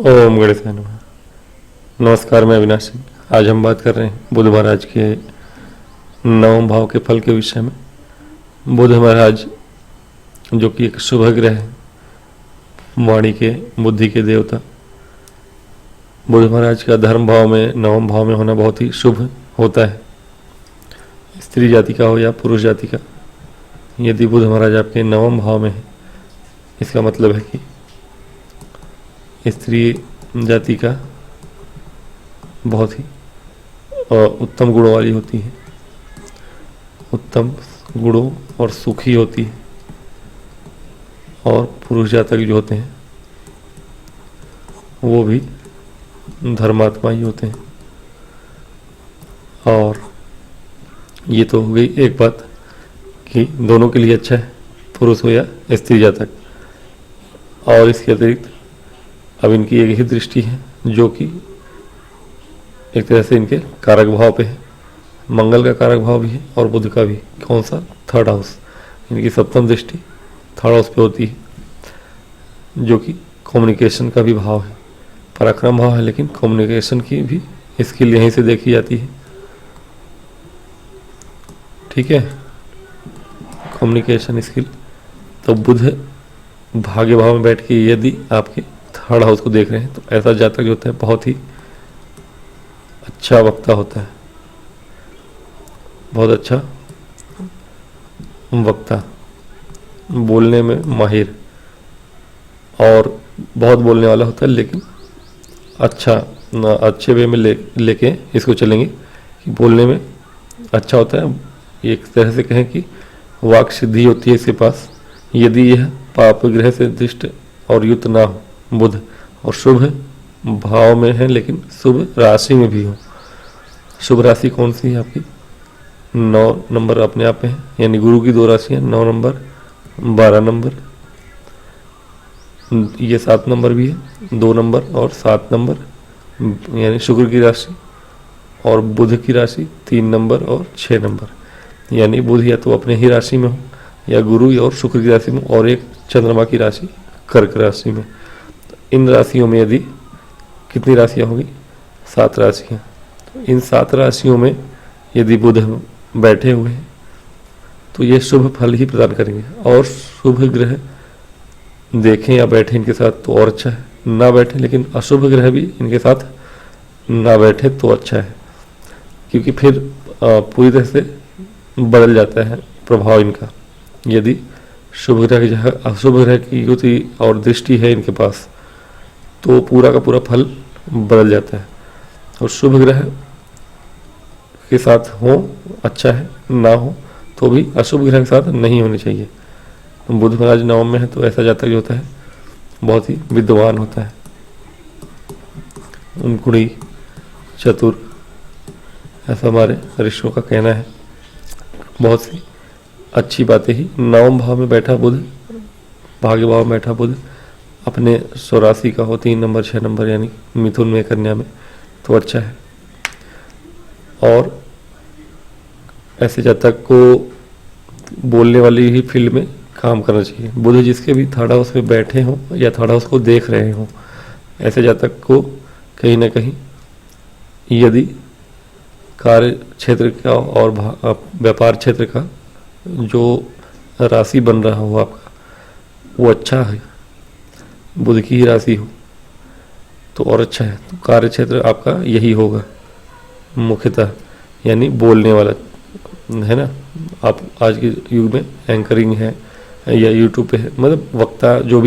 ओम गणेशाय नमः। नमस्कार, मैं अविनाश सिंह। आज हम बात कर रहे हैं बुध महाराज के नवम भाव के फल के विषय में। बुध महाराज जो कि एक शुभ ग्रह है, वाणी के, बुद्धि के देवता, बुध महाराज का धर्म भाव में, नवम भाव में होना बहुत ही शुभ होता है, स्त्री जाति का हो या पुरुष जाति का। यदि बुध महाराज आपके नवम भाव में है, इसका मतलब है कि स्त्री जाति का बहुत ही उत्तम गुणों वाली होती है, उत्तम गुणों और सुखी होती है। और पुरुष जातक जो होते हैं वो भी धर्मात्मा ही होते हैं। और ये तो हो गई एक बात कि दोनों के लिए अच्छा है, पुरुष हो या स्त्री जातक। और इसके अतिरिक्त अब इनकी एक ही दृष्टि है जो कि एक तरह से इनके कारक भाव पे है। मंगल का कारक भाव भी है और बुध का भी। कौन सा? Third house. इनकी सप्तम दृष्टि थर्ड हाउस पे होती है, जो कि कम्युनिकेशन का भी भाव है, पराक्रम भाव है, लेकिन कम्युनिकेशन की भी स्किल यहीं से देखी जाती है। ठीक है, कम्युनिकेशन स्किल। तो बुध भाग्य भाव में बैठ के यदि आपके थर्ड हाउस को देख रहे हैं तो ऐसा जातक जो होता है बहुत ही अच्छा वक्ता होता है, बहुत अच्छा वक्ता, बोलने में माहिर और बहुत बोलने वाला होता है। लेकिन अच्छे वे में लेके इसको चलेंगे कि बोलने में अच्छा होता है। एक तरह से कहें कि वाक सिद्धि होती है इसके पास, यदि यह पाप ग्रह से दृष्ट और युक्त ना हो बुध, और शुभ भाव में है लेकिन शुभ राशि में भी हो। शुभ राशि कौन सी है आपकी? 9 नंबर अपने आप में है, यानी गुरु की 2 राशियां 9 नंबर 12 नंबर, ये 7 नंबर भी है, 2 नंबर और 7 नंबर, यानी शुक्र की राशि। और बुध की राशि 3 नंबर और 6 नंबर, यानी बुध या तो अपने ही राशि में हो या गुरु और शुक्र की राशि में, और एक चंद्रमा की राशि कर्क राशि में। इन राशियों में यदि कितनी राशियां होगी? 7 राशियां। तो इन 7 राशियों में यदि बुध बैठे हुए हैं तो ये शुभ फल ही प्रदान करेंगे। और शुभ ग्रह देखें या बैठे इनके साथ तो और अच्छा है, ना बैठे लेकिन अशुभ ग्रह भी इनके साथ ना बैठे तो अच्छा है, क्योंकि फिर पूरी तरह से बदल जाता है प्रभाव इनका। यदि शुभ ग्रह की जगह अशुभ ग्रह की युति और दृष्टि है इनके पास तो पूरा का पूरा फल बदल जाता है। और शुभ ग्रह के साथ हो अच्छा है, ना हो तो भी अशुभ ग्रह के साथ नहीं होने चाहिए। बुध महाराज नवम में है तो ऐसा जातक जो होता है बहुत ही विद्वान होता है, गुणी, चतुर, ऐसा हमारे ऋषियों का कहना है। बहुत सी अच्छी बातें ही। नवम भाव में बैठा बुध, भाग्य भाव में बैठा बुध अपने स्वराशि का हो 3 नंबर 6 नंबर, यानी मिथुन में, कन्या में, तो अच्छा है। और ऐसे जातक को बोलने वाली ही फील्ड में काम करना चाहिए। बुध जिसके भी थर्ड हाउस में बैठे हों या थर्ड हाउस को देख रहे हों, ऐसे जातक को कहीं ना कहीं यदि कार्य क्षेत्र का और व्यापार क्षेत्र का जो राशि बन रहा हो आपका वो अच्छा है, बुध की ही राशि हो तो और अच्छा है। तो कार्य क्षेत्र आपका यही होगा मुख्यतः, यानी बोलने वाला, है ना। आप आज के युग में एंकरिंग है या यूट्यूब पे है, मतलब वक्ता जो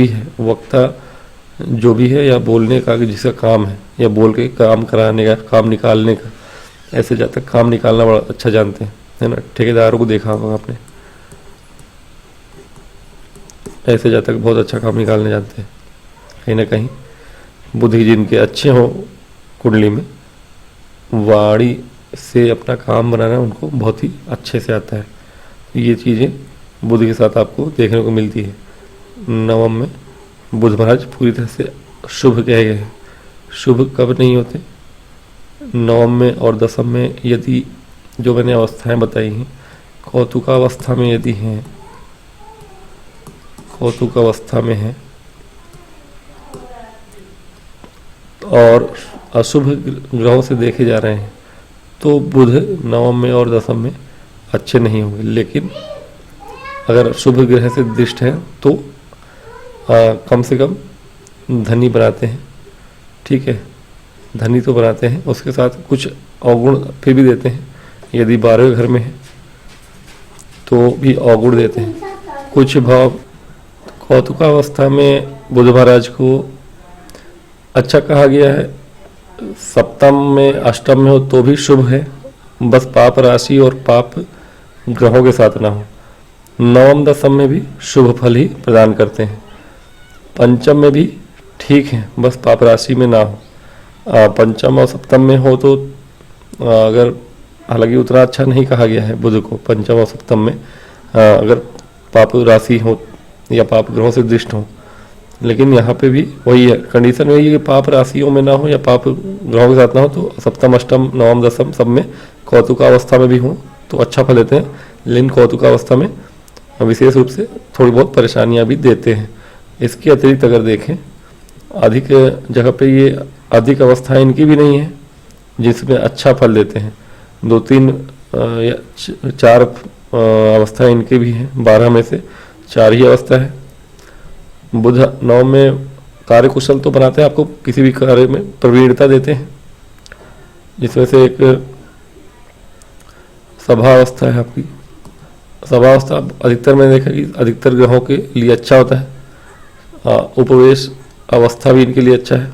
भी है या बोलने का जिसका काम है या बोल के काम कराने का, काम निकालने का, ऐसे जातक काम निकालना बड़ा अच्छा जानते हैं, है ना। ठेकेदारों को देखा होगा आपने, ऐसे जातक बहुत अच्छा काम निकालने जानते हैं। कहीं ना कहीं बुद्धि जिनके अच्छे हों कुंडली में, वाणी से अपना काम बनाना उनको बहुत ही अच्छे से आता है। ये चीज़ें बुध के साथ आपको देखने को मिलती है। नवम में बुध महाराज पूरी तरह से शुभ कहे गए हैं। शुभ कब नहीं होते? नवम में और दसम में यदि जो मैंने अवस्थाएं बताई हैं, कौतुकावस्था में यदि हैं, कौतुक अवस्था में है और अशुभ ग्रहों से देखे जा रहे हैं तो बुध नवम में और दशम में अच्छे नहीं होंगे, लेकिन अगर शुभ ग्रह से दृष्ट है तो कम से कम धनी बनाते हैं। ठीक है, धनी तो बनाते हैं, उसके साथ कुछ अवगुण फिर भी देते हैं। यदि 12वें घर में है तो भी अवगुण देते हैं। कुछ भाव कौतुकावस्था में बुध महाराज को अच्छा कहा गया है। सप्तम में अष्टम में हो तो भी शुभ है, बस पाप राशि और पाप ग्रहों के साथ ना हो। नवम दशम में भी शुभ फल ही प्रदान करते हैं। पंचम में भी ठीक है, बस पाप राशि में ना हो। पंचम और सप्तम में हो तो अगर, हालांकि उतना अच्छा नहीं कहा गया है बुध को पंचम और सप्तम में, अगर पाप राशि हो या पाप ग्रहों से दृष्ट हो, लेकिन यहाँ पे भी वही है, कंडीशन वही है कि पाप राशियों में ना हो या पाप ग्रहों के साथ ना हो। तो सप्तम अष्टम नवम दशम सब में कौतुकावस्था में भी हो तो अच्छा फल देते हैं, लेकिन कौतुकावस्था में विशेष रूप से थोड़ी बहुत परेशानियां भी देते हैं। इसके अतिरिक्त अगर देखें, अधिक जगह पे ये अधिक अवस्थाएं इनकी भी नहीं है जिसमें अच्छा फल देते हैं। 2-3 या 4 अवस्थाएं इनके भी हैं, 12 में से 4 ही अवस्था है। बुध नौ में कार्य कुशल तो बनाते हैं, आपको किसी भी कार्य में प्रवीणता देते हैं, जिसमें से एक सभा अवस्था है आपकी। सभा अवस्था अधिकतर मैंने देखा कि अधिकतर ग्रहों के लिए अच्छा होता है। उपवेश अवस्था भी इनके लिए अच्छा है।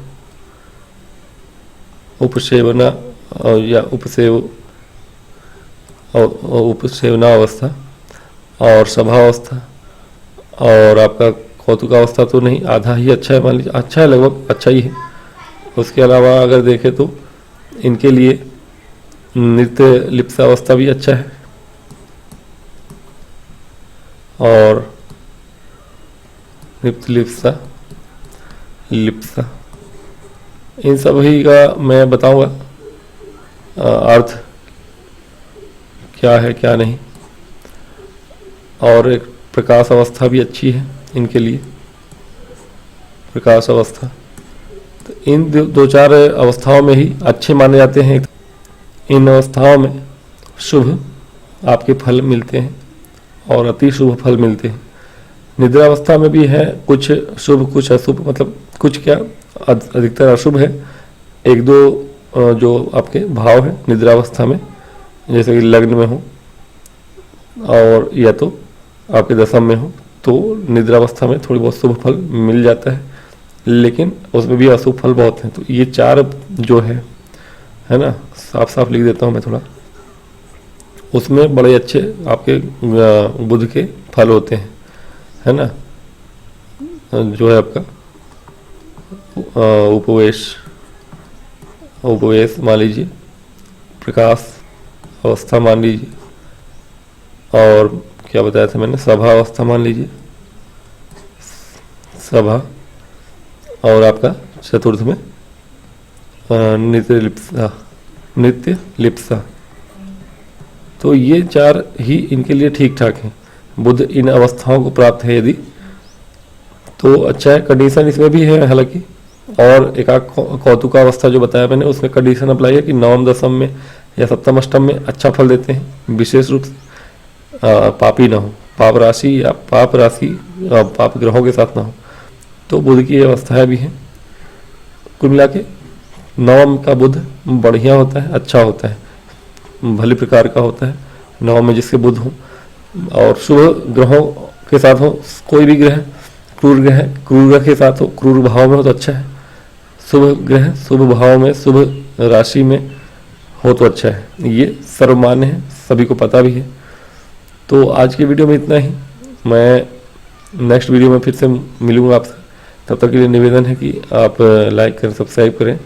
उपसेवना या उपसेवना अवस्था और सभा अवस्था और आपका कौतुकावस्था तो नहीं, आधा ही अच्छा है, मान लीजिए अच्छा है, लगभग अच्छा ही है। उसके अलावा अगर देखें तो इनके लिए नृत्य लिप्सा अवस्था भी अच्छा है और नृत्य लिप्सा इन सभी का मैं बताऊंगा अर्थ क्या है क्या नहीं। और एक प्रकाश अवस्था भी अच्छी है इनके लिए, प्रकाश अवस्था। तो इन 2-4 अवस्थाओं में ही अच्छे माने जाते हैं। इन अवस्थाओं में शुभ आपके फल मिलते हैं और अति शुभ फल मिलते हैं। निद्रा अवस्था में भी है कुछ शुभ कुछ अशुभ, मतलब कुछ क्या अधिकतर अशुभ है। 1-2 जो आपके भाव है निद्रा अवस्था में, जैसे कि लग्न में हो और या तो आपके दशम में हो, तो निद्रा अवस्था में थोड़ी बहुत शुभ फल मिल जाता है, लेकिन उसमें भी अशुभ फल बहुत हैं। तो ये 4 जो है ना, साफ साफ लिख देता हूँ मैं थोड़ा, उसमें बड़े अच्छे आपके बुध के फल होते हैं, है ना। जो है आपका उपवेश मान लीजिए, प्रकाश अवस्था मान लीजिए, और क्या बताया था मैंने, सभा अवस्था मान लीजिए, सभा, और आपका चतुर्थ में नित्य लिप्सा। तो ये 4 ही इनके लिए ठीक ठाक हैं। बुध इन अवस्थाओं को प्राप्त है यदि तो अच्छा है। कंडीशन इसमें भी है हालांकि, और एक कौतुका अवस्था जो बताया मैंने उसमें कंडीशन अप्लाई है कि नवम दशम में या सप्तम अष्टम में अच्छा फल देते हैं, विशेष रूप से पापी ना हो, पाप राशि या पाप ग्रहों के साथ ना हो। तो बुध की अवस्थाएं भी हैं। कुल मिला के नवम का बुध बढ़िया होता है, अच्छा होता है, भली प्रकार का होता है। नवम में जिसके बुध हो और शुभ ग्रहों के साथ हो, कोई भी ग्रह क्रूर ग्रह के साथ हो, क्रूर भाव में हो तो अच्छा है। शुभ ग्रह शुभ भाव में शुभ राशि में हो तो अच्छा है। ये सर्वमान्य है, सभी को पता भी है। तो आज की वीडियो में इतना ही। मैं नेक्स्ट वीडियो में फिर से मिलूंगा आपसे। तब तक के लिए निवेदन है कि आप लाइक करें, सब्सक्राइब करें